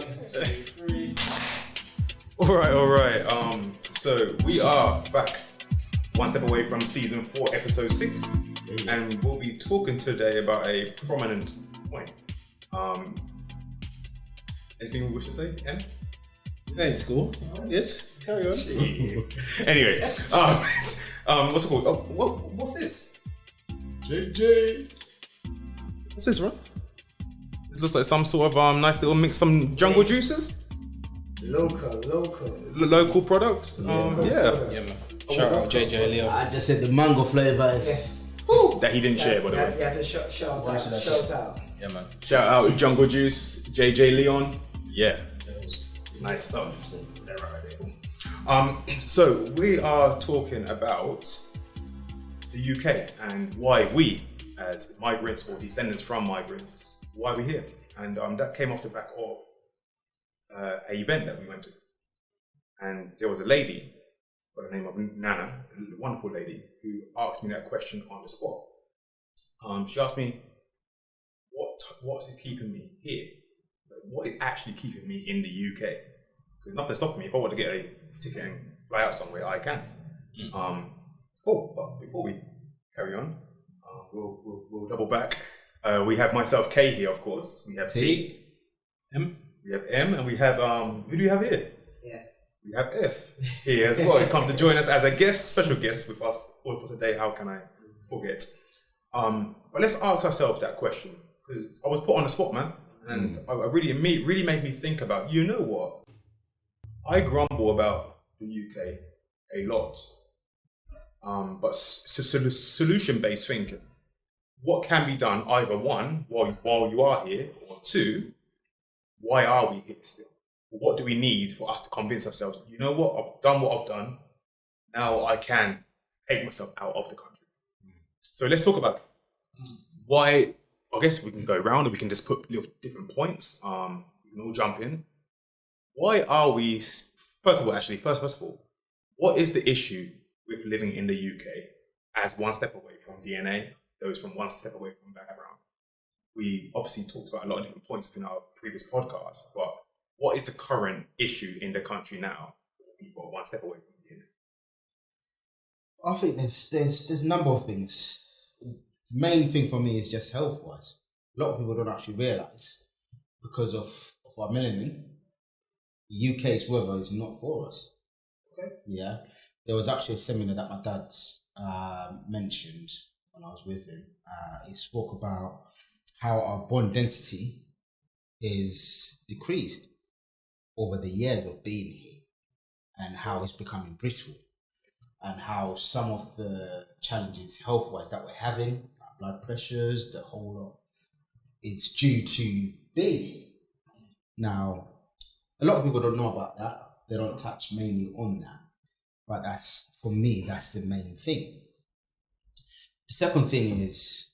2, 3. All right. So we are back, one step away from season 4, episode 6, and we'll be talking today about a prominent point. Anything we wish to say, Em? It's cool. Yes, carry on. Anyway, what's it called? Oh, what's this? JJ. What's this, bro? This looks like some sort of nice little mix, some jungle juices. Local product. Yeah, man. Shout out JJ Leo. I just said the mango flavor is Yes. That he didn't share, by the way. You had to shout out. Yeah, man. Shout out Jungle Juice, JJ Leon. Yeah, nice stuff. So we are talking about the UK and why we, as migrants or descendants from migrants, why we're here. And that came off the back of an event that we went to. And there was a lady by the name of Nana, a wonderful lady, who asked me that question on the spot. She asked me, what is keeping me here? What is actually keeping me in the UK? Because nothing stopping me. If I want to get a ticket and fly out somewhere, I can. But before we carry on, we'll double back. We have myself, K, here, of course. We have T, M. We have M, and we have who do we have here? Yeah. We have F here as well. He comes to join us as a guest, special guest with us all for today. How can I forget? But let's ask ourselves that question, because I was put on the spot, man, and I really made me think about. You know what? I grumble about the UK a lot, but solution-based thinking. What can be done? Either one, while you are here, or two, why are we here still? What do we need for us to convince ourselves? You know what? I've done what I've done. Now I can take myself out of the country. So let's talk about why. I guess we can go around and we can just put little different points. We can all jump in. Why are we? First of all, what is the issue with living in the UK as one step away from DNA? Those from one step away from background. We obviously talked about a lot of different points within our previous podcast, but what is the current issue in the country now for people one step away from DNA? I think there's a number of things. The main thing for me is just health-wise. A lot of people don't actually realise, because of our melanin, the UK's weather is not for us. Okay. Yeah. There was actually a seminar that my dad mentioned when I was with him. He spoke about how our bone density is decreased over the years of being here, and how it's becoming brittle, and how some of the challenges health-wise that we're having, like blood pressures, the whole lot, it's due to being here. Now, a lot of people don't know about that. They don't touch mainly on that. But for me, that's the main thing. The second thing is,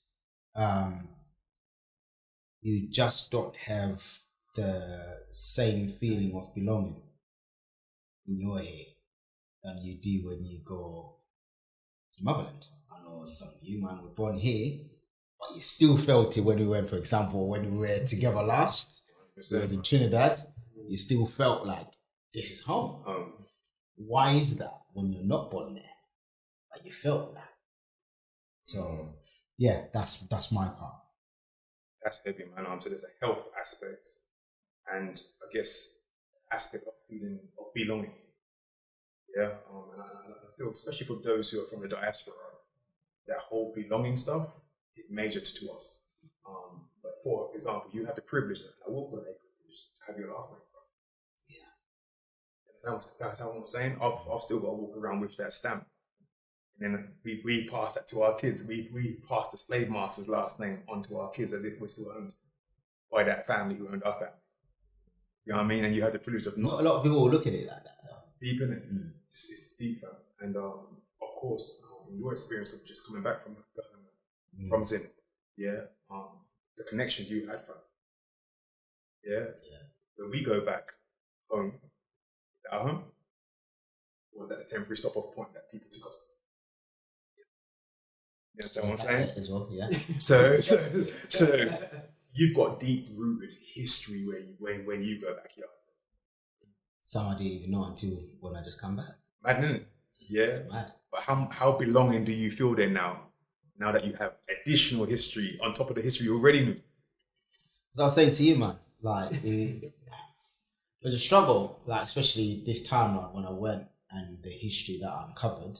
you just don't have the same feeling of belonging when you're here than you do when you go to motherland. I know some of you, man, were born here, but you still felt it when we went, for example, when we were together last. It was in Trinidad. You still felt like this is home. Why is that when you're not born there, but you felt that? So yeah, that's my part. That's heavy, man. So there's a health aspect, and I guess aspect of feeling of belonging. Yeah, and I feel, especially for those who are from the diaspora, that whole belonging stuff is major to us. But for example, you have the privilege, I will call it a privilege, to have your last name from. Yeah. That's what I'm saying. I've still got to walk around with that stamp. And then we pass that to our kids. We pass the slave master's last name onto our kids as if we're still owned by that family who owned our family. You know what I mean? And you have the privilege of not a lot of people will look at it like that. It's deep, isn't it? It's deep, fam. And of course, your experience of just coming back from Zim, yeah, the connections you had, fam. Yeah. When we go back home, at home, or was that a temporary stop-off point that people took us to? You understand what I'm saying? As well, yeah. So you've got deep rooted history when you go back here. Some I didn't even know until when I just come back. Mad, isn't it? Yeah. It's mad. But how belonging do you feel then now that you have additional history on top of the history you already knew? As I was saying to you, man, like it was a struggle, like especially this time like, when I went and the history that I uncovered.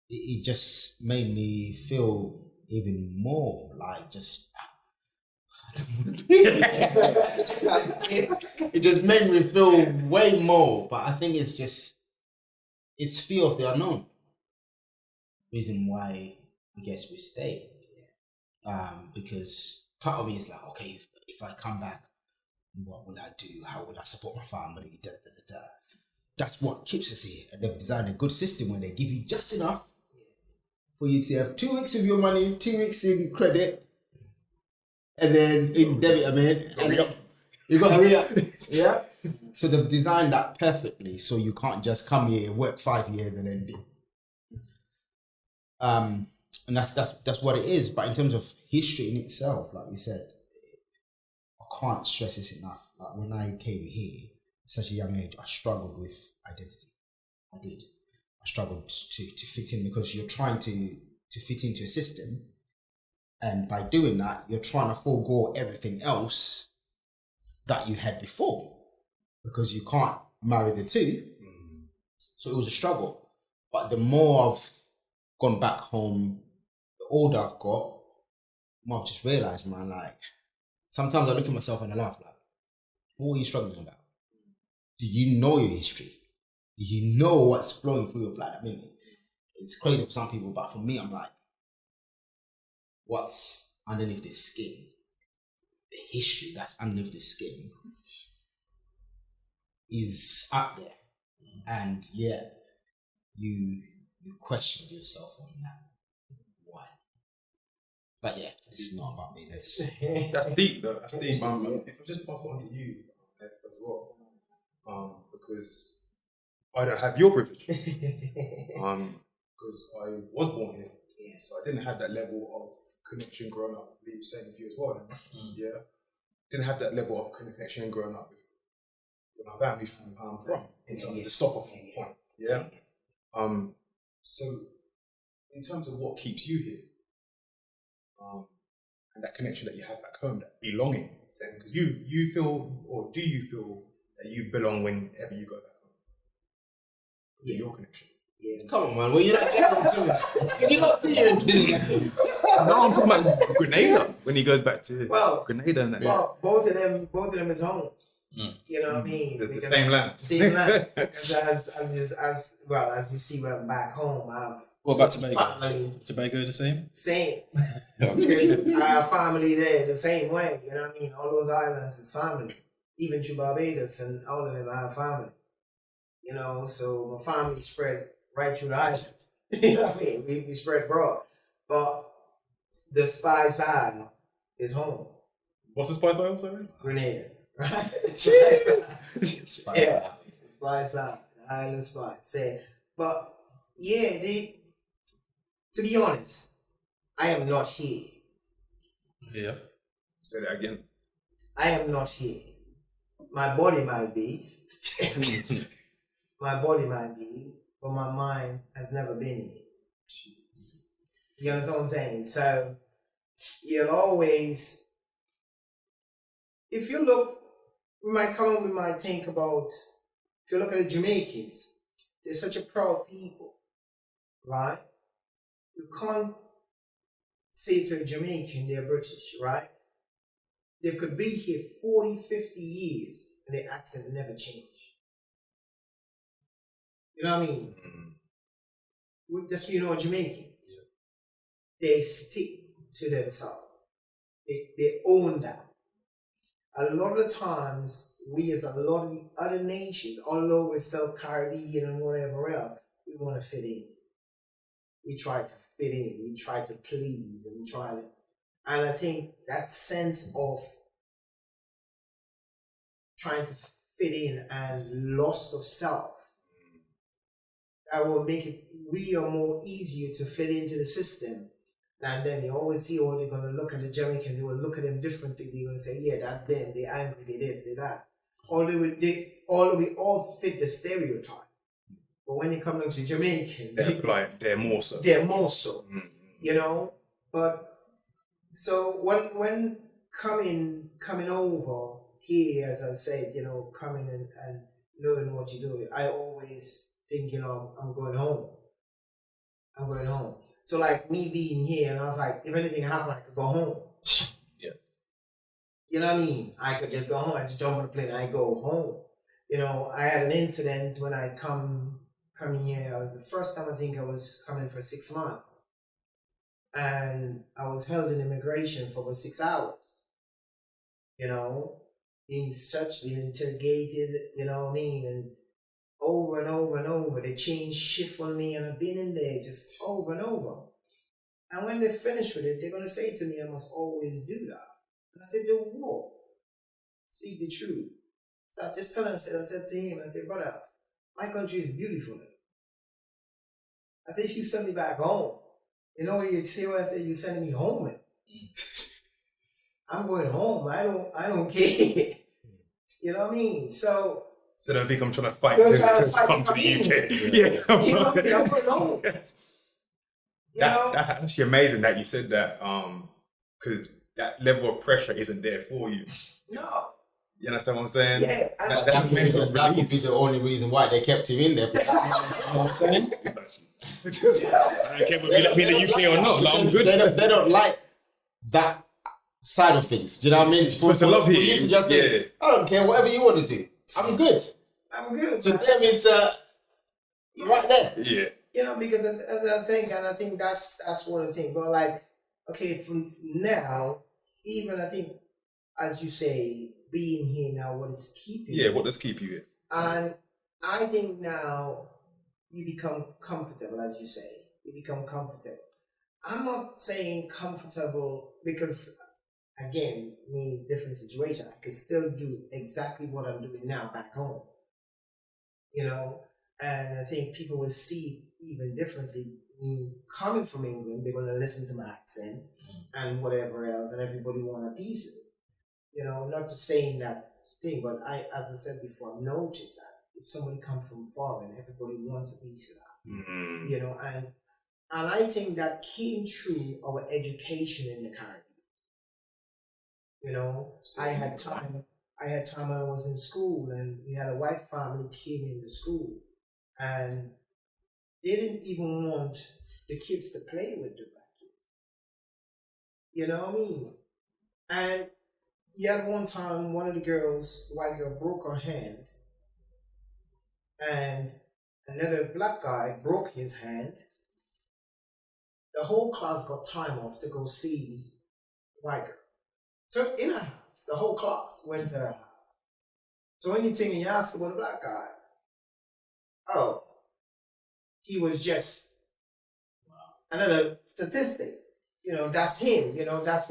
It just made me feel even more like just. It just made me feel way more, but I think it's fear of the unknown. Reason why I guess we stay, because part of me is like, okay, if I come back, what will I do? How will I support my family? Da, da, da, da. That's what keeps us here. And they've designed a good system where they give you just enough for you to have 2 weeks of your money, 2 weeks in credit, and then in debit, you got to re-up. Yeah. So they've designed that perfectly, so you can't just come here, work 5 years, and then and that's what it is. But in terms of history in itself, like you said, I can't stress this enough. Like when I came here at such a young age, I struggled with identity. I did. I struggled to fit in because you're trying to fit into a system, and by doing that, you're trying to forego everything else that you had before because you can't marry the two. So it was a struggle. But the more I've gone back home, the older I've got, the more I've just realised, man, like sometimes I look at myself and I laugh, like, what are you struggling about? Do you know your history? Do you know what's flowing through your blood? I mean, it's crazy for some people, but for me, I'm like, what's underneath the skin? The history that's underneath the skin is up there. And yeah, you question yourself on that. Why? But yeah, it's not about me. That's deep though. That's deep. If I just pass it on to you as well, because I don't have your privilege. Because I was born here, so I didn't have that level of connection growing up. I believe same with you as well. Yeah, didn't have that level of connection growing up with my family from the stop off point. Yeah. So in terms of what keeps you here, and that connection that you have back home, that belonging, because you feel, or do you feel that you belong whenever you go back home? Yeah. Your connection. Yeah. Come on, man. Well, you're not seeing. No, I'm talking about Grenada when he goes back to Grenada. And that. Well, both of them is home. You know what I mean? The same land. Same land. as you see, when I'm back home, What about Tobago? Tobago the same? Same. I have family there the same way. You know what I mean? All those islands is family. Even to Barbados and all of them, I have family. You know, so my family spread right through the islands. You know what I mean? We spread broad. But the Spice Island is home. What's the Spice Island, sorry? Grenada. Right? Spice Island. The Island Spice. But yeah, to be honest, I am not here. Yeah. Say that again. I am not here. My body might be. My body might be, but my mind has never been here. Jeez. You understand what I'm saying? So you'll always, if you look, we might think about, if you look at the Jamaicans, they're such a proud people, right? You can't say to a Jamaican they're British, right? They could be here 40, 50 years and their accent never change. You know what I mean? That's what you know, Jamaican. Yeah. They stick to themselves. They own that. A lot of the times, we as a lot of the other nations, although we're Caribbean and whatever else, we want to fit in. We try to fit in. We try to please, and and I think that sense of trying to fit in and loss of self, that will make it, we are more easier to fit into the system And then you always see, oh, they're going to look at the Jamaican, they will look at them differently. They're going to say, yeah, that's them. They're angry, they this, they that. We all fit the stereotype. But when you come down to Jamaican, they're more so. They're more so, Mm. you know. But so when coming over here, as I said, you know, coming and learning what you do, I always think, you know, I'm going home. I'm going home. So like me being here, and I was like, if anything happened, I could go home. Yeah. You know what I mean? I could just go home. I just jump on the plane and I go home. You know, I had an incident when I coming here. The first time I think I was coming for 6 months. And I was held in immigration for about 6 hours. You know, being searched, being interrogated, you know what I mean? And over and over and over, they changed shift on me, and I've been in there just over and over. And when they finish with it, they're going to say to me, I must always do that. And I said, do what? Speak the truth. So I just told him, I said to him, I said, brother, my country is beautiful. I said, if you send me back home, you know what you say when I say you sending me home? I'm going home. I don't care. You know what I mean? So don't think I'm trying to fight to come to the UK. Yeah. You know what I mean? I'm going home. Yes. That's That's actually amazing that you said that, because that level of pressure isn't there for you. no. You understand what I'm saying? Yeah. That would be the only reason why they kept him in there. For, you know what I'm saying? I don't care whether you let me in the UK or not. Like, I'm good. They don't like that side of things. Do you know what I mean? Supposed to love for you. you to just say, I don't care, whatever you want to do. I'm good. I'm good. To them, it's right there. Yeah. You know, because I think that's one of the things. But like, okay, from now, even I think, as you say, being here now, what is keeping Yeah, you? what does keep you here? And I think now you become comfortable, as you say. You become comfortable. I'm not saying comfortable because, again, me, different situation. I can still do exactly what I'm doing now back home. You know, and I think people will see even differently. Me coming from England, they're going to listen to my accent and whatever else, and everybody want a piece of it. You know, not to saying that thing, but as I said before, I've noticed that if somebody comes from foreign, everybody wants a piece of that. Mm. You know, and I think that came through our education in the Caribbean. You know, I had time when I was in school, and we had a white family came into school, and they didn't even want the kids to play with the black kids. You know what I mean? And yet one time, one of the girls, the white girl, broke her hand, and another black guy broke his hand. The whole class got time off to go see the white girl. So in her house, the whole class went to her house. So anything you ask about the black guy, oh, he was just another statistic. You know, that's him. You know, that's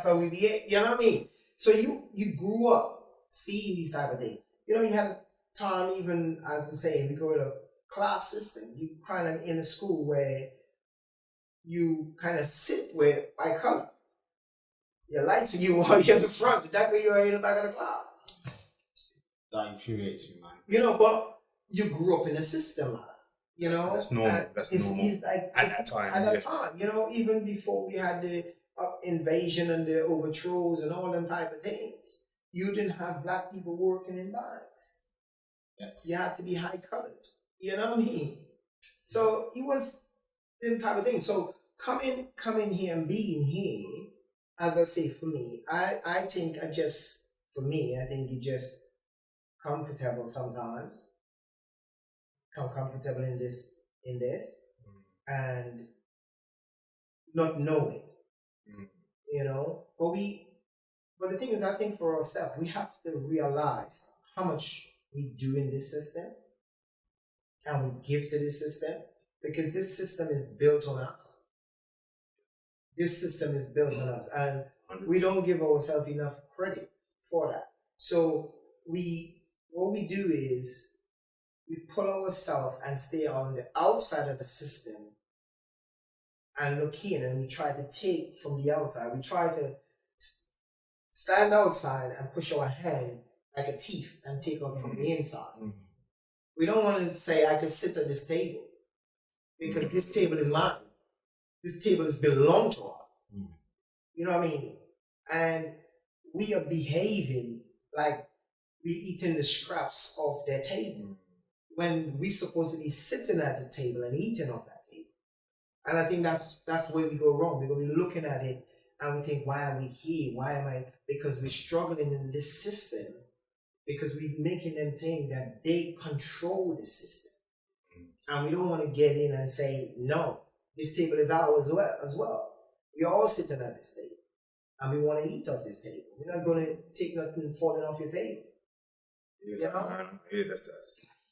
how we be. You know what I mean? So you grew up seeing these type of things. You know, you had time, even as I say, we go in a class system. You kind of in a school where you kind of sit with by color. Your lights are you while you're in the front. The darker you are in the back of the class. That infuriates me, man. You know, but you grew up in a system like that. You know, That's normal. That's normal. It's like, At that time, At that yeah. time, you know, even before we had the invasion and the overthrows and all them type of things, you didn't have black people working in banks. Yeah. You had to be high colored. You know what I mean? So it was them type of thing. So coming here and being here, as I say, for me, I think you just comfortable sometimes. Come comfortable in this, and not knowing, you know. But the thing is, I think for ourselves, we have to realize how much we do in this system, and we give to this system, because this system is built on us. This system is built on us, and we don't give ourselves enough credit for that. So what we do is we pull ourselves and stay on the outside of the system and look in, and we try to take from the outside. We try to stand outside and push our hand like a thief and take out from the inside. We don't want to say, I can sit at this table because this table is mine. This table is belong to us. You know what I mean? And we are behaving like we eating the scraps off their table when we're supposed to be sitting at the table and eating off that table. And I think that's where we go wrong, because we're looking at it and we think, why are we here? Why am I? Because we're struggling in this system, because we're making them think that they control the system. And we don't want to get in and say, no, this table is ours as well. We're all sitting at this table and we want to eat off this table. We're not going to take nothing falling off your table. Yeah, that's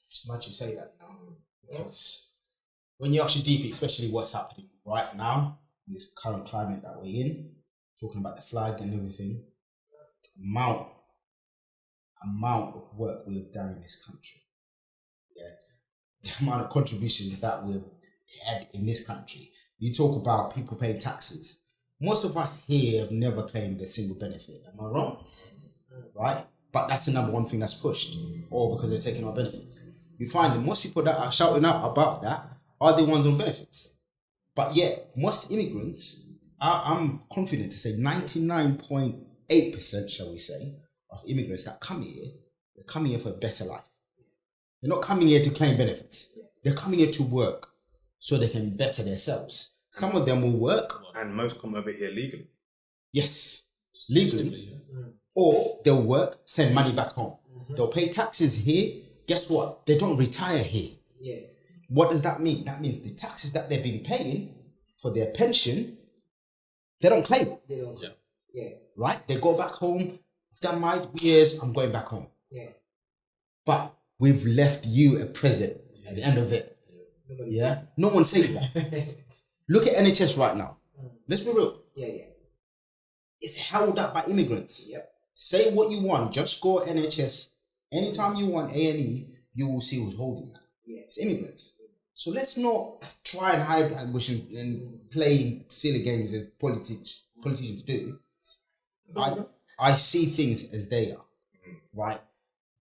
It's much you say that now, because when you actually deep, especially what's happening right now in this current climate that we're in, talking about the flag and everything, the amount of work we've done in this country, the amount of contributions that we've had in this country. You talk about people paying taxes. Most of us here have never claimed a single benefit. Am I wrong? Right? But that's the number one thing that's pushed, or because they're taking our benefits. You find that most people that are shouting out about that are the ones on benefits. But yet, most immigrants, I'm confident to say 99.8%, shall we say, of immigrants that come here, they're coming here for a better life. They're not coming here to claim benefits. They're coming here to work so they can better themselves. Some of them will work. And most come over here legally. Yes, legally. Or they'll work, send money back home. They'll pay taxes here. Guess what? They don't retire here. Yeah. What does that mean? That means the taxes that they've been paying for their pension, they don't claim it. They don't. Yeah. Right? They go back home. I've done my years. I'm going back home. Yeah. But we've left you a present at the end of it. Yeah. No one's saying that. Look at NHS right now. Let's be real. Yeah. It's held up by immigrants. Yep. Say what you want. Just go NHS. Anytime you want A&E, you will see who's holding that. Yeah. It's immigrants. So let's not try and hide ambitions and play silly games as politicians do. I see things as they are. Right?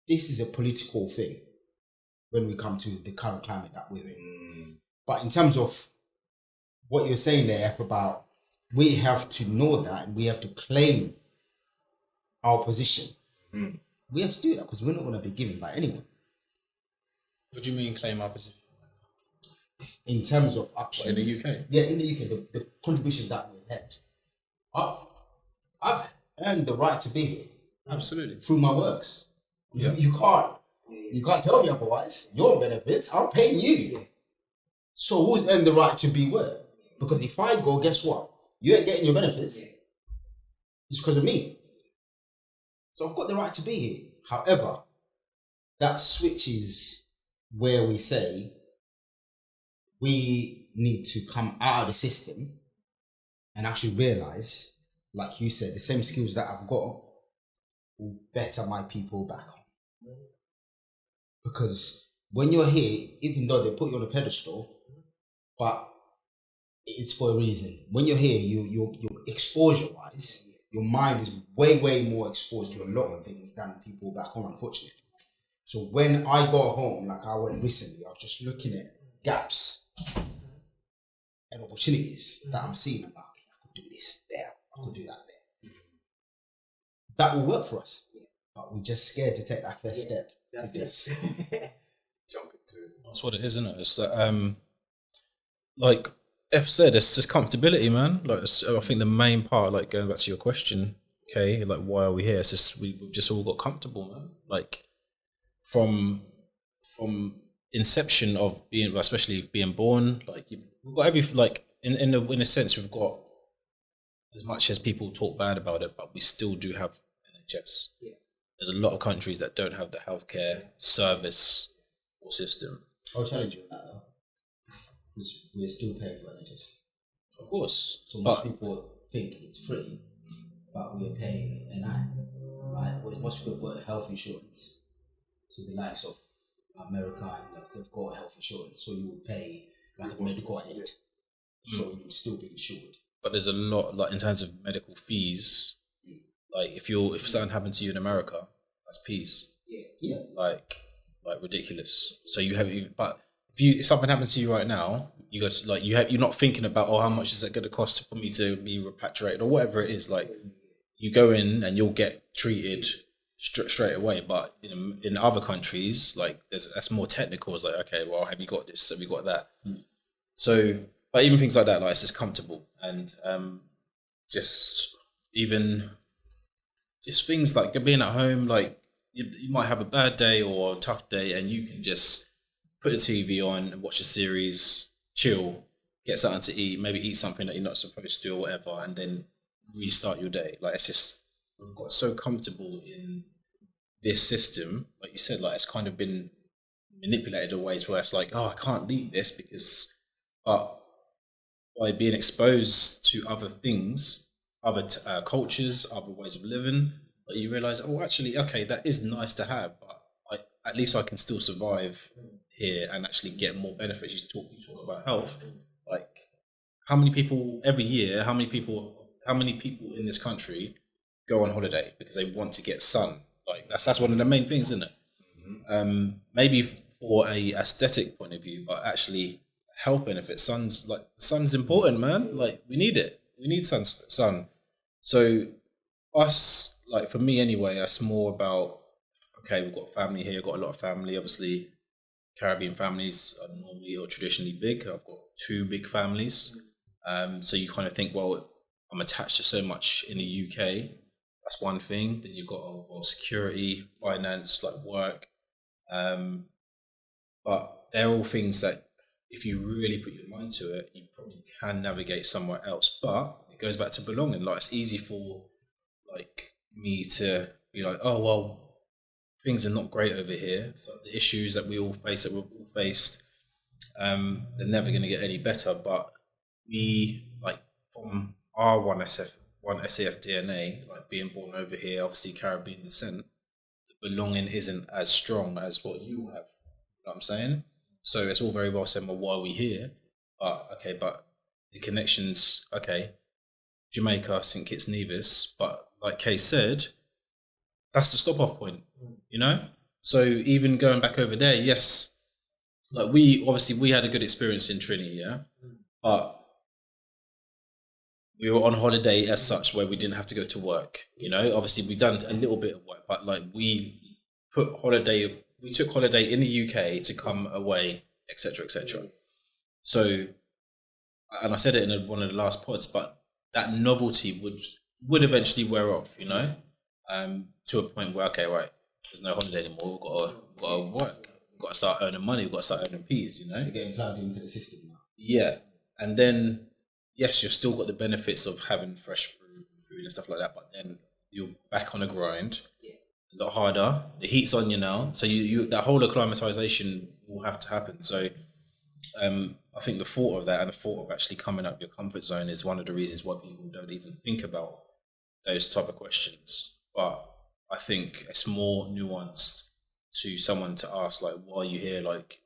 This is a political thing when we come to the current climate that we're in. But in terms of what you're saying there, F, about we have to know that and we have to claim our position. We have to do that because we're not going to be given by anyone. What do you mean claim our position? In terms of actually... In the UK? Yeah, in the UK, the contributions that we've had. I've earned the right to be here. Absolutely. Through my works. Yeah. You can't tell me otherwise. Your benefits, I'm paying you. Yeah. So who's earned the right to be where? Because if I go, guess what? You ain't getting your benefits. Yeah. It's because of me. So I've got the right to be here. However, that switches where we say we need to come out of the system and actually realize, like you said, the same skills that I've got will better my people back home. Because when you're here, even though they put you on a pedestal, but it's for a reason. When you're here, your exposure-wise, your mind is way more exposed to a lot of things than people back home, unfortunately. So when I go home, like I went recently, I was just looking at gaps and opportunities that I'm seeing. I'm like, okay, I could do this there, I could do that there. That will work for us, but we're just scared to take that first step. That's to just Jump into it. That's what it is, isn't it? It's that, like F said, it's just comfortability, man. Like, I think the main part, like going back to your question, okay, like why are we here? It's just we've just all got comfortable, man. Like from inception of being, especially being born, like we've got in a sense, we've got, as much as people talk bad about it, but we still do have NHS. Yeah. There's a lot of countries that don't have the healthcare service or system. I'll challenge you on that though. Because we're still paying for NHS. Of course. So most people think it's free, but we're paying NI, right? Whereas most people have got health insurance. So the likes of America, and they've got health insurance, so you will pay like a medical aid. so you would still be insured. But there's a lot, like in terms of medical fees. Like if something happened to you in America, that's peace. Yeah. Like ridiculous. So you have, but if something happens to you right now, you got to, like you're not thinking about, oh, how much is it going to cost for me to be repatriated or whatever it is. Like you go in and you'll get treated straight away. But in other countries, like that's more technical. It's like, okay, well, have you got this? Have you got that? So, but even things like that, like it's just comfortable and just even just things like being at home, like you might have a bad day or a tough day and you can just put the TV on and watch a series, chill, get something to eat, maybe eat something that you're not supposed to or whatever, and then restart your day. Like it's just, we've got so comfortable in this system, like you said, like it's kind of been manipulated in ways where it's like, oh, I can't leave this because, but by being exposed to other things, other cultures, other ways of living, like you realize, oh, actually, okay, that is nice to have, but at least I can still survive here and actually get more benefits. You talk about health, like how many people every year, how many people in this country go on holiday because they want to get sun? Like that's one of the main things, isn't it? Maybe for a aesthetic point of view, but actually health benefits. Sun's important, man. Like we need it. We need sun. So us, like for me anyway, it's more about, okay, we've got family here, got a lot of family. Obviously, Caribbean families are normally or traditionally big. I've got 2 big families. So you kind of think, well, I'm attached to so much in the UK. That's one thing. Then you've got security, finance, like work. But they're all things that if you really put your mind to it, you probably can navigate somewhere else. But it goes back to belonging. Like it's easy for like me to be like, oh, well, things are not great over here. So the issues that we all face, that we've all faced, they're never going to get any better. But we, like from our one SAF DNA, like being born over here, obviously Caribbean descent, the belonging isn't as strong as what you have. You know what I'm saying? So it's all very well saying, well, why are we here? But the connections, okay, Jamaica, St. Kitts Nevis, but like Kay said, that's the stop-off point, you know? So even going back over there, yes, like we had a good experience in Trinity, yeah? But we were on holiday as such where we didn't have to go to work, you know? Obviously we done a little bit of work, but like we took holiday in the UK to come away, etc., etc. So, and I said it in one of the last pods, but that novelty would eventually wear off, you know, to a point where, okay, right, there's no holiday anymore. We've got to work. We've got to start earning money. We've got to start earning peas, you know. You're getting plugged into the system now. Yeah, and then yes, you've still got the benefits of having fresh food and stuff like that, but then you're back on a grind. A lot harder. The heat's on you now, so you that whole acclimatization will have to happen. So, I think the thought of that and the thought of actually coming out of your comfort zone is one of the reasons why people don't even think about those type of questions. But I think it's more nuanced to someone to ask, like, why are you here? Like,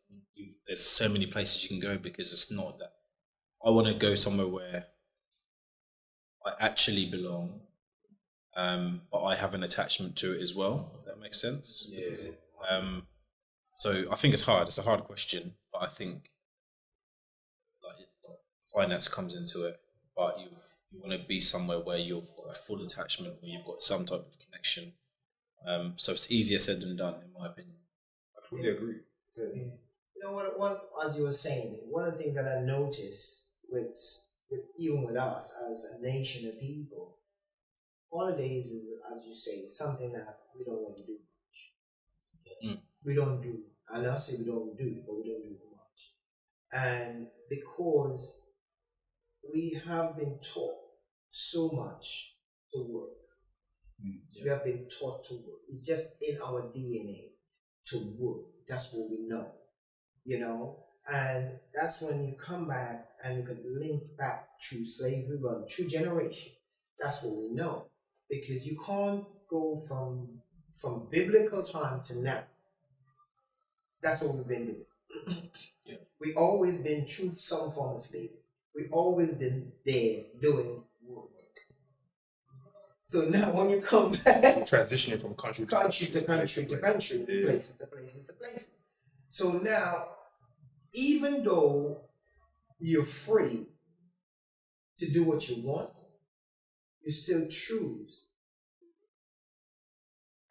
there's so many places you can go, because it's not that I want to go somewhere where I actually belong. But I have an attachment to it as well, if that makes sense. Yeah. So I think it's hard. It's a hard question, but I think like finance comes into it. But you want to be somewhere where you've got a full attachment, where you've got some type of connection. So it's easier said than done, in my opinion. I fully agree. You know what? As you were saying, one of the things that I noticed with even with us as a nation of people, holidays is, as you say, something that we don't want to do much. We don't do. And I say we don't do it, but we don't do it much. And because we have been taught so much to work. We have been taught to work. It's just in our DNA to work. That's what we know, you know. And that's when you come back and you can link back to slavery, well, true generation. That's what we know. Because you can't go from biblical time to now. That's what we've been doing. We always been through some form of slavery. We've always been there doing work. So now when you come back, Transitioning from country to country to country to country, Yeah. places to places to places. So now, even though you're free to do what you want, you still choose.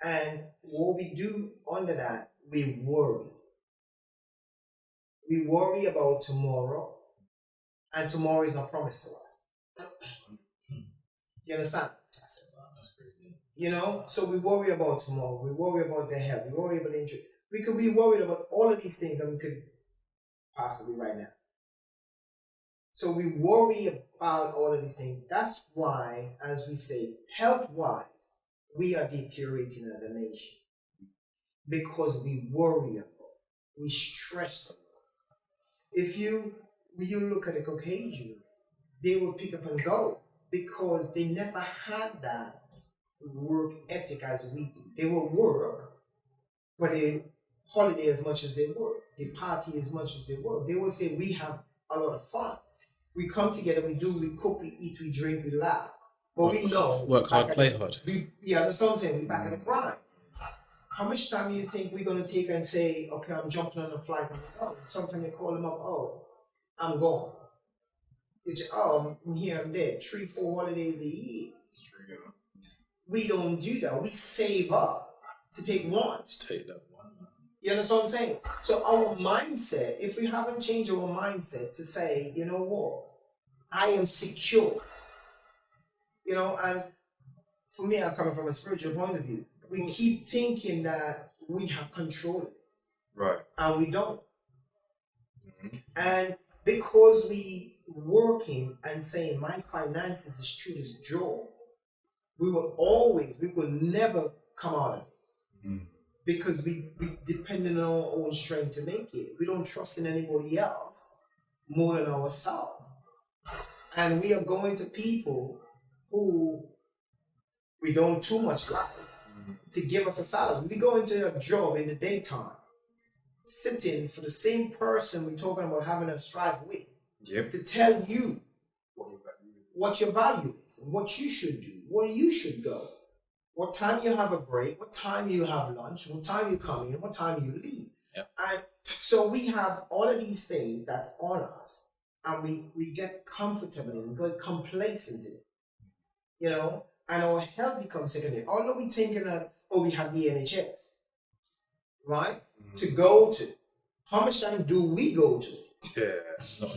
And what we do under that, we worry. We worry about tomorrow, and tomorrow is not promised to us. You understand? You know, so we worry about tomorrow. We worry about the health. We worry about the interest. We could be worried about all of these things that we could possibly right now. So we worry about all of these things. That's why, as we say, health-wise, we are deteriorating as a nation because we worry about, we stress about. If you look at the Caucasian, they will pick up and go because they never had that work ethic as we do. They will work, but they holiday as much as they work. They party as much as they work. They will say we have a lot of fun. We come together, we cook, we eat, we drink, we laugh. But we know work hard, play hard. That's what I'm saying. We're back at the grind. How much time do you think we're gonna take and say, okay, I'm jumping on a flight, I'm going. Sometimes they call them up, oh, I'm gone. It's I'm here, I'm there. 3-4 holidays a year. We don't do that. We save up to take one. Just take that one. You understand what I'm saying? So our mindset, if we haven't changed our mindset to say, you know what, I am secure. You know, and for me, I'm coming from a spiritual point of view. We keep thinking that we have control of it. Right. And we don't. And because we working and saying my finances is true as joy, we will never come out of it. Because we depend on our own strength to make it. We don't trust in anybody else more than ourselves. And we are going to people who we don't too much like to give us a salary. We go into a job in the daytime, sitting for the same person we're talking about having a strife with, to tell you what your value is, and what you should do, where you should go, what time you have a break, what time you have lunch, what time you come in, what time you leave. Yeah. And so we have all of these things that's on us, and we get comfortable in it, we get complacent in it, you know, and our health becomes secondary. Although we thinking that, oh, we have the NHS, right, to go to. How much time do we go to? Yeah. That's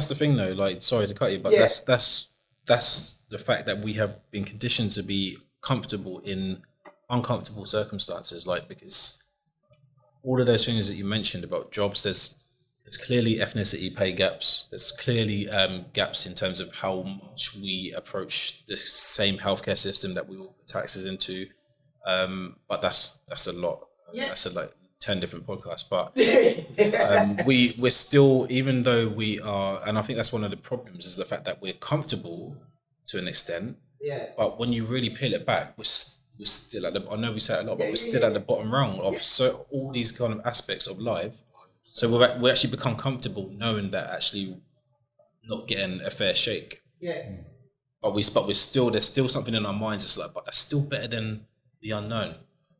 the thing though. Like, sorry to cut you, but that's the fact that we have been conditioned to be comfortable in uncomfortable circumstances. Like, because all of those things that you mentioned about jobs, there's clearly ethnicity pay gaps. There's clearly gaps in terms of how much we approach the same healthcare system that we will put taxes into. But that's a lot. That's like 10 different podcasts. But we're still, even though we are, and I think that's one of the problems, is the fact that we're comfortable to an extent. Yeah. But when you really peel it back, we're still at the, I know we say it a lot, but we're still at the bottom rung of so all these kind of aspects of life. So we actually become comfortable knowing that actually not getting a fair shake. Yeah. But we're still, there's still something in our minds that's like, but that's still better than the unknown.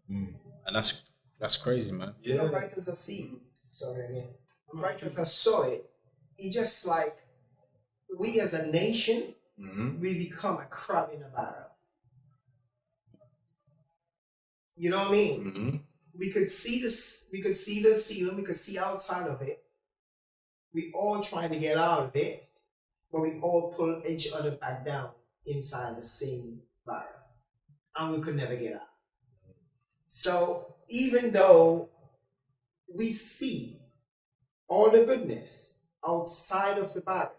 And that's crazy, man. You know, right as I see, sorry again, right as I saw it, it's just like we as a nation, we become a crab in a barrel. You know what I mean? We could see this, we could see the ceiling, we could see outside of it. We all trying to get out of it, but we all pull each other back down inside the same barrel. And we could never get out. So even though we see all the goodness outside of the barrel,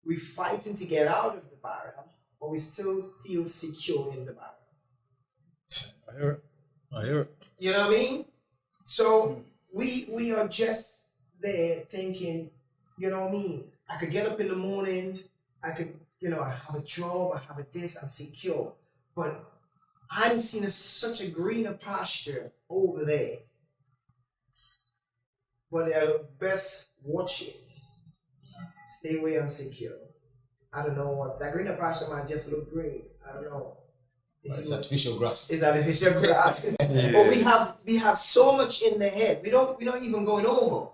we're fighting to get out of the barrel, but we still feel secure in the barrel. I hear it. You know what I mean? So we are just there thinking, you know what I mean? I could get up in the morning, I could, you know, I have a job, I have a this, I'm secure. But I'm seeing such a greener pasture over there. But best watch it. Stay away insecure. I don't know what's that green pasture might just look green. I don't know. It's artificial grass. It's artificial grass. But we have so much in the head. We don't even going over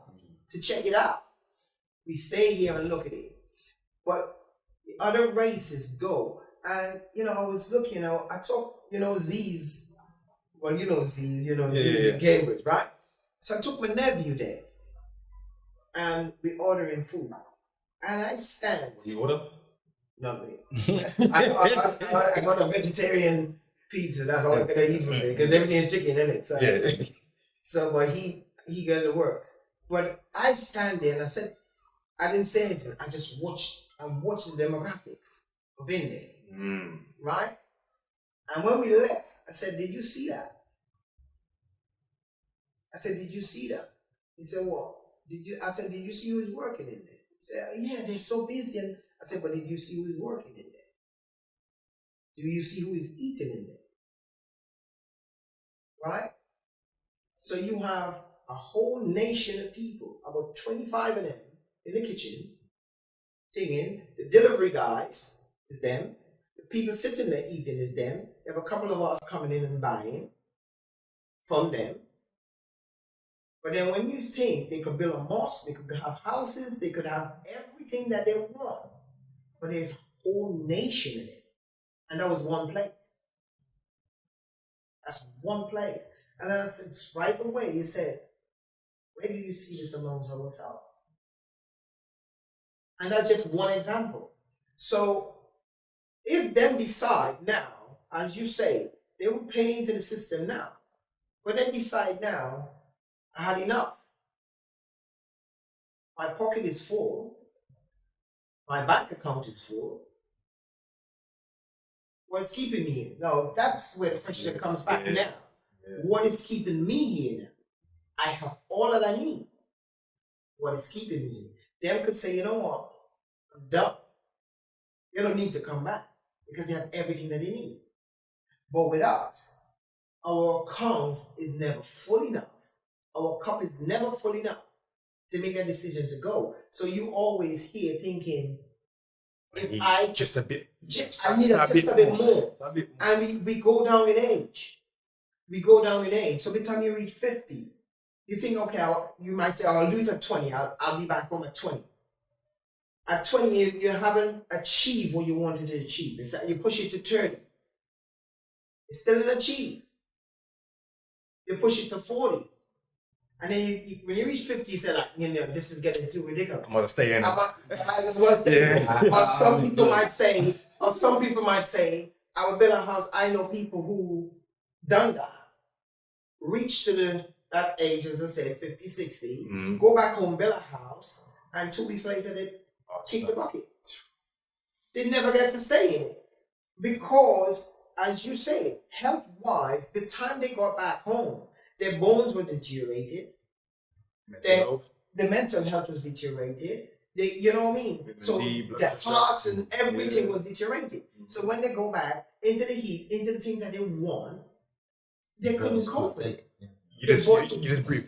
to check it out. We stay here and look at it. But the other races go. And I was looking, I took, Z's. Well, Z's, Z's in Cambridge, right? So I took my nephew there. And we ordering food. And I stand. What do you order? Not me. I got a vegetarian pizza. That's all I'm gonna eat from there because everything is chicken in it. So, but he got the works. But I stand there and I said, I didn't say anything. I just watched. I watched the demographics of India, right? And when we left, I said, "Did you see that?" I said, "Did you see that?" He said, "What? Did you?" I said, "Did you see who's working in there?" He said, "Yeah, they're so busy." And I said, "But did you see who's working in there? Do you see who is eating in there?" Right? So you have a whole nation of people, about 25 of them in the kitchen, singing. The delivery guys is them. The people sitting there eating is them. You have a couple of us coming in and buying from them. But then when you think they could build a mosque, they could have houses, they could have everything that they want. But there's a whole nation in it. And that was one place. That's one place. And I said, right away, he said, where do you see this amongst ourselves? And that's just one example. So if them decide now, as you say, they will pay into the system now. But then decide now, I had enough. My pocket is full. My bank account is full. What's keeping me here? No, that's where the question comes back now. Yeah. What is keeping me here now? I have all that I need. What is keeping me here? Them could say, you know what? I'm done. You don't need to come back because they have everything that they need. But with us, our account is never full enough. Our cup is never full enough to make a decision to go. So you always here thinking, if I just a bit, I need just a bit more. And we go down in age. We go down in age. So by the time you reach 50, you think, okay, you might say, I'll do it at 20. I'll be back home at 20. At 20, you haven't achieved what you wanted to achieve. It's like you push it to 30. It's still an achieve. You push it to 40. And then when you reach 50, you say, like, this is getting too ridiculous. I'm going to stay in. I just want to say, or some people might say, I will build a house. I know people who done that, reach to that age, as I say, 50, 60, go back home, build a house, and 2 weeks later, they kick the bucket. They never get to stay in it. Because, as you say, health-wise, the time they got back home, their bones were deteriorated. The mental health was deteriorated. You know what I mean? So their hearts and everything was deteriorated. So when they go back into the heat, into the things that they want, they couldn't cope with it. You just breathe.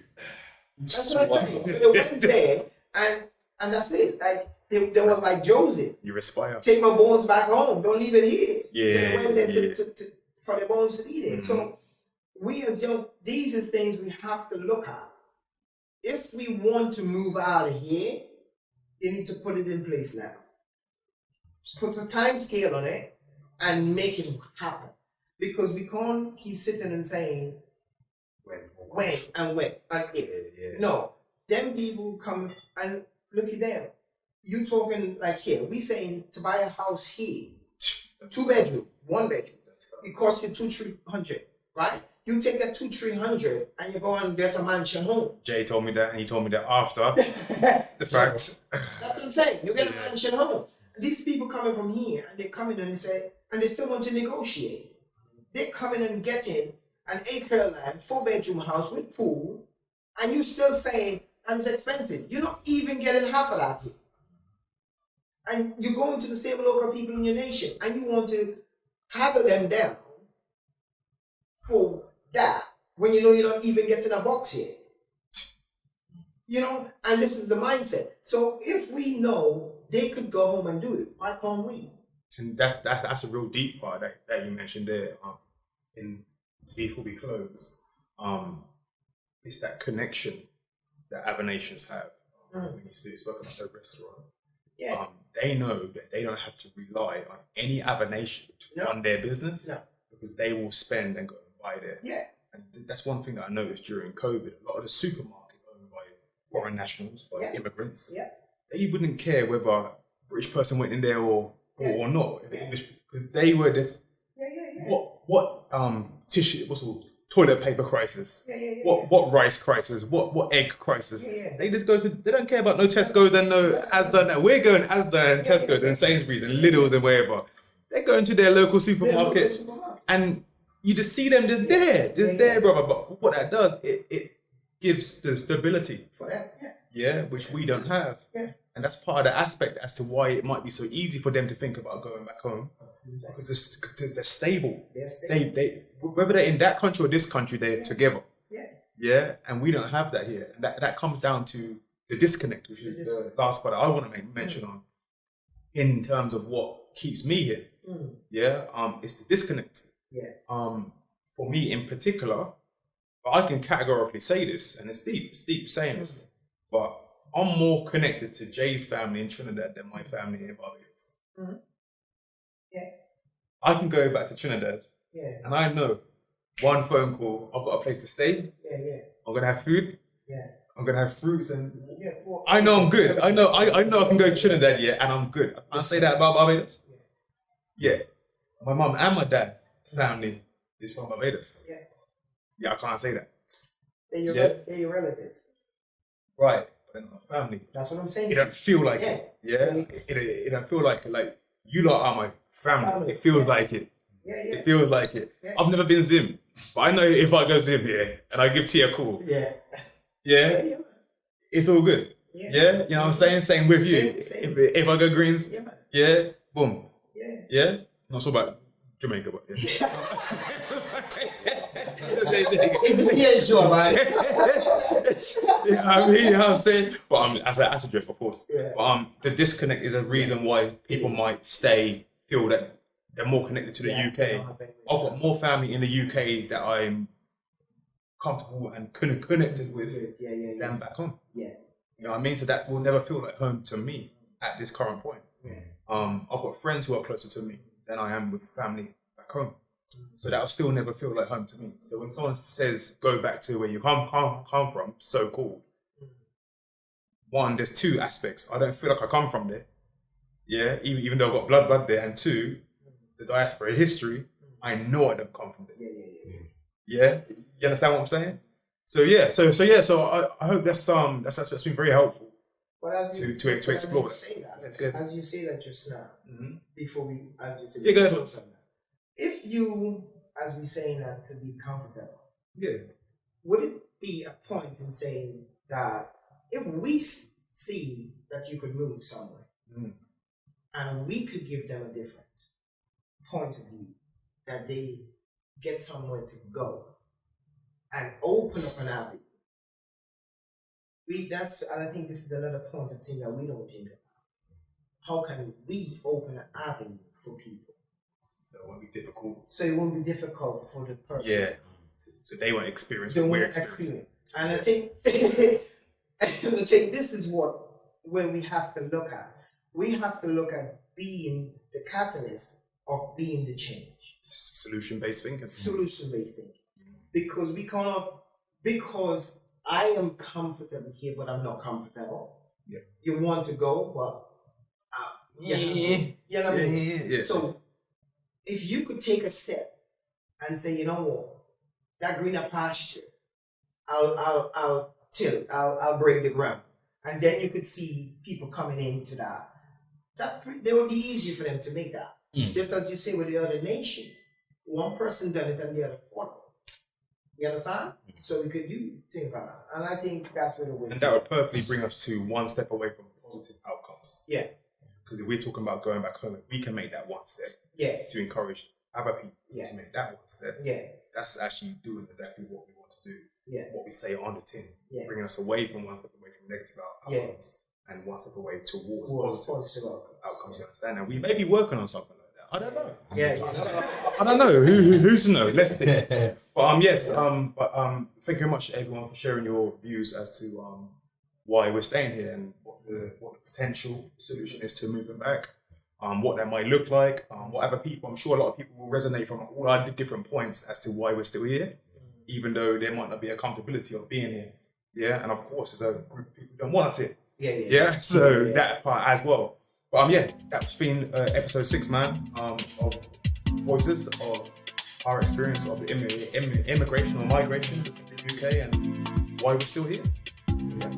That's what I'm saying. They went there and that's it. Like they were like Joseph. You respire. Take my bones back home. Don't leave it here. Yeah. So they went there for their bones to eat it. So we as young, these are things we have to look at. If we want to move out of here, you need to put it in place now. Put a time scale on it and make it happen. Because we can't keep sitting and saying, when and if. No, them people come and look at them. You talking like here. We saying to buy a house here, 2 bedroom, 1 bedroom. It costs you 200-300, right? You take that 200-300 and you go and get a mansion home. Jay told me that, and he told me that after the fact. That's what I'm saying. You get a mansion home. These people coming from here and they come in and they say, and they still want to negotiate. They come in and getting an acre land, 4-bedroom house with pool, and you still saying, and it's expensive. You're not even getting half of that here. And you're going to the same local people in your nation, and you want to haggle them down for that when you know you're not even getting a box here. You know, and this is the mindset. So if we know they could go home and do it, why can't we? And that's a real deep part that you mentioned there. In before we close, it's that connection that other nations have. When you spoke about the restaurant, Yeah. they know that they don't have to rely on any other nation to run their business because they will spend and go and buy there. Yeah. And that's one thing that I noticed during COVID. A lot of the supermarkets owned by foreign nationals, by immigrants. Yeah. They wouldn't care whether a British person went in there or not. Because they were this. What tissue? What's called toilet paper crisis? What rice crisis? What egg crisis? They just go to. They don't care about no Tesco's and no Asda. We're going Asda and Tesco's and Sainsbury's and Lidl's and wherever. They're going to their local supermarket, and you just see them just there, brother. But what that does, it gives the stability For that, which we don't have. And that's part of the aspect as to why it might be so easy for them to think about going back home. Because they're stable. They whether they're in that country or this country, they're together. And we don't have that here. And that comes down to the disconnect, which is the last part I want to make mention on in terms of what keeps me here. It's the disconnect. For me in particular, I can categorically say this, and it's deep saying this, but I'm more connected to Jay's family in Trinidad than my family in Barbados. I can go back to Trinidad, and I know one phone call, I've got a place to stay. I'm gonna have food. I'm gonna have fruits, and I know I'm good. I know I can go to Trinidad, and I'm good. I say that about Barbados. My mum and my dad's family is from Barbados. I can't say that. They're your relative. Right. But they're not family. That's what I'm saying. It don't feel like it. It don't feel like it. Like, you lot are my family. It feels like it. It feels like it. I've never been Zim, but I know if I go Zim and I give T a call. It's all good. You know what I'm saying? Same with you. Same. If I go Greens, boom. Not so about Jamaica, but Sure, man. I mean, you know what I'm saying? But as a drift, of course. But the disconnect is a reason why people might feel that they're more connected to the UK. I've got more family in the UK that I'm comfortable and connected with than back home. You know what I mean? So that will never feel like home to me at this current point. I've got friends who are closer to me than I am with family back home. So that'll still never feel like home to me. So when someone says go back to where you come from, so called. One, there's two aspects. I don't feel like I come from there. Even though I've got blood there. And two, the diaspora history, I know I don't come from there. You understand what I'm saying? So I hope that's been very helpful. But as you to explore that. As you say that just now, before we, as you say, go ahead. If you, as we saying that, to be comfortable, would it be a point in saying that if we see that you could move somewhere, and we could give them a different point of view, that they get somewhere to go and open up an avenue? And I think this is another point of thing that we don't think about. How can we open an avenue for people? So it won't be difficult. So it won't be difficult for the person. So they won't experience what we're experiencing. And I think this is where we have to look at. We have to look at being the catalyst of being the change. Solution-based thinking. Solution-based thinking. Because we cannot, because I am comfortable here, but I'm not comfortable. You want to go, but you know what I mean? So if you could take a step and say, you know what, that greener pasture, I'll till, I'll break the ground, and then you could see people coming into that. It would be easier for them to make that. Just as you say with the other nations, one person done it and the other followed. You understand? So we could do things like that, and I think that's where the way. And that would perfectly bring us to one step away from positive outcomes. Because if we're talking about going back home, we can make that one step. To encourage other people to make that one step. That's actually doing exactly what we want to do Yeah. what we say on the tin, Yeah. bringing us away from one step away from negative outcomes and one step away towards positive outcomes. You understand? And we may be working on something like that. I don't know. Yeah. I don't know. Who's to know? Let's see. But yes. Thank you very much, everyone, for sharing your views as to why we're staying here and what the potential solution is to moving back. What that might look like. What other people? I'm sure a lot of people will resonate from all our different points as to why we're still here, even though there might not be accountability of being here. Yeah, and of course, there's a group of people who don't want us here. Yeah. So that part as well. But that's been episode 6, man, of Voices of our experience of the immigration or migration to the UK and why we're still here. So, yeah.